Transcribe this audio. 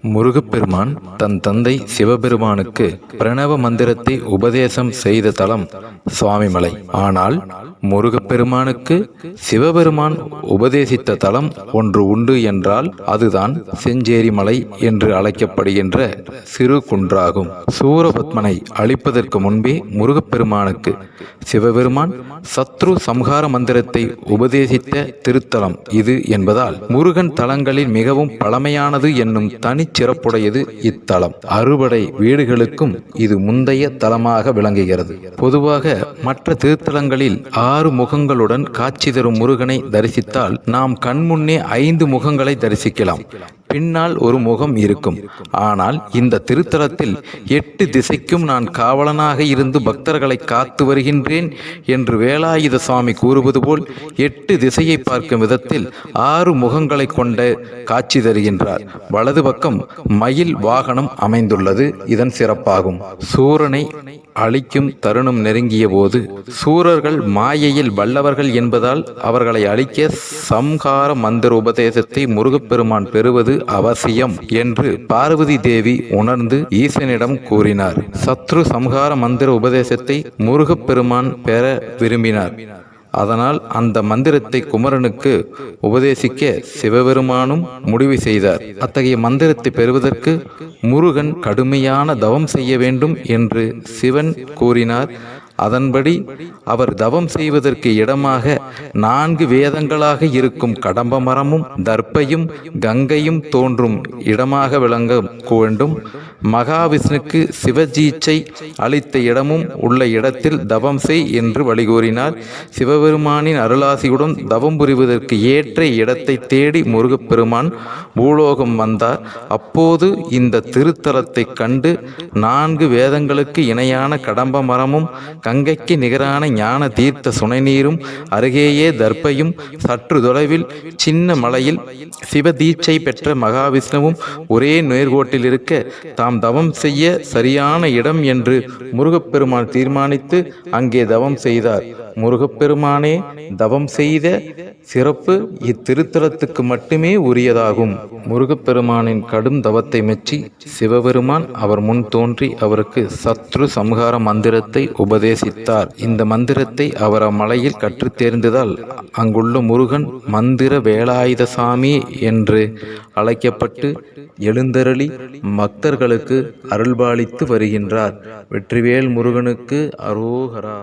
முருகப்பெருமான் தன் தந்தை சிவபெருமானுக்கு பிரணவ மந்திரத்தை உபதேசம் செய்த தலம் சுவாமிமலை. ஆனால் முருகப்பெருமானுக்கு சிவபெருமான் உபதேசித்த தலம் ஒன்று உண்டு என்றால் அதுதான் செஞ்சேரி மலை என்று அழைக்கப்படுகின்ற சிறு குன்றாகும். சூரபத்மனை அழிப்பதற்கு முன்பே முருகப்பெருமானுக்கு சிவபெருமான் சத்ரு சம்ஹார மந்திரத்தை உபதேசித்த திருத்தலம் இது என்பதால் முருகன் தலங்களில் மிகவும் பழமையானது என்னும் தனி சிறப்புடையது இத்தலம். அறுபடை வீடுகளுக்கும் இது முந்தைய தலமாக விளங்குகிறது. பொதுவாக மற்ற திருத்தலங்களில் 6 முகங்களுடன் காட்சி தரும் முருகனை தரிசித்தால் நாம் கண்முன்னே 5 முகங்களை தரிசிக்கலாம். பின்னால் ஒரு முகம் இருக்கும். ஆனால் இந்த திருத்தலத்தில் 8 திசைக்கும் நான் காவலனாக இருந்து பக்தர்களை காத்து வருகின்றேன் என்று வேலாயுத சுவாமி கூறுவது போல் 8 திசையை பார்க்கும் விதத்தில் 6 முகங்களை கொண்ட காட்சி தருகின்றார். வலது பக்கம் மயில் வாகனம் அமைந்துள்ளது இதன் சிறப்பாகும். சூரனை அழிக்கும் தருணம் நெருங்கிய போது சூரர்கள் மாயையில் வல்லவர்கள் என்பதால் அவர்களை அழிக்க சம்ஹார மந்திர உபதேசத்தை முருகப்பெருமான் பெறுவது அவசியம் என்று பார்வதி தேவி உணர்ந்து ஈசனிடம் கூறினார். சத்ரு சம்ஹார மந்திர உபதேசத்தை முருகப்பெருமான் பெற விரும்பினார். அதனால் அந்த மந்திரத்தை குமரனுக்கு உபதேசிக்க சிவபெருமானும் முடிவு செய்தார். அத்தகைய மந்திரத்தை பெறுவதற்கு முருகன் கடுமையான தவம் செய்ய வேண்டும் என்று சிவன் கூறினார். அதன்படி அவர் தவம் செய்வதற்கு இடமாக 4 வேதங்களாக இருக்கும் கடம்ப மரமும் தர்ப்பையும் கங்கையும் தோன்றும் இடமாக விளங்க வேண்டும். மகாவிஷ்ணுக்கு சிவஜீச்சை அளித்த இடமும் உள்ள இடத்தில் தவம் செய் என்று வழிகூறினார். சிவபெருமானின் அருளாசியுடன் தவம் புரிவதற்கு ஏற்ற இடத்தை தேடி முருகப்பெருமான் பூலோகம் வந்தார். அப்போது இந்த திருத்தலத்தை கண்டு 4 வேதங்களுக்கு இணையான கடம்ப மரமும் கங்கைக்கு நிகரான ஞான தீர்த்த சுனைநீரும் அருகேயே தர்ப்பையும் சற்று தொலைவில் சின்ன மலையில் சிவதீட்சை பெற்ற மகாவிஷ்ணுவும் ஒரே நேர்கோட்டில் இருக்க தாம் தவம் செய்ய சரியான இடம் என்று முருகப்பெருமான் தீர்மானித்து அங்கே தவம் செய்தார். முருகப்பெருமானே தவம் செய்த சிறப்பு இத்திருத்தலத்துக்கு மட்டுமே உரியதாகும். முருகப்பெருமானின் கடும் தவத்தை மெச்சி சிவபெருமான் அவர் முன் தோன்றி அவருக்கு சத்ரு சம்ஹார மந்திரத்தை உபதேசித்தார். இந்த மந்திரத்தை அவர் அம்மலையில் கற்றுத் தேர்ந்ததால் அங்குள்ள முருகன் மந்திர வேலாயுத சாமி என்று அழைக்கப்பட்டு எழுந்தருளி பக்தர்களுக்கு அருள்பாலித்து வருகின்றார். வெற்றிவேல் முருகனுக்கு அரோகரா.